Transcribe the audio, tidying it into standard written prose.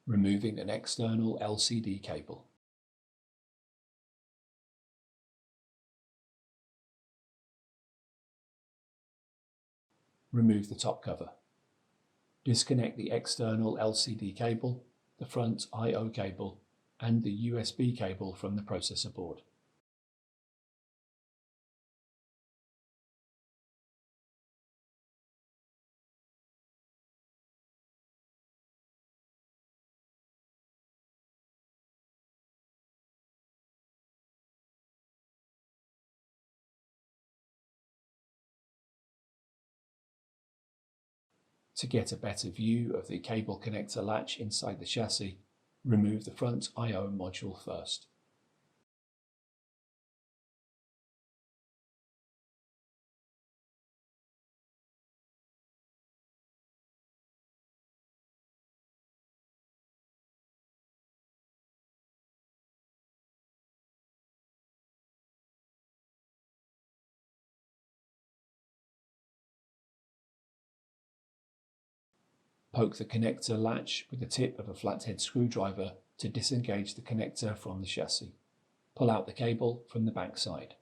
Removing an external LCD cable. Remove the top cover. Disconnect the external LCD cable, the front I/O cable, and the USB cable from the processor board. To get a better view of the cable connector latch inside the chassis, remove the front I/O module first. Poke the connector latch with the tip of a flathead screwdriver to disengage the connector from the chassis. Pull out the cable from the back side.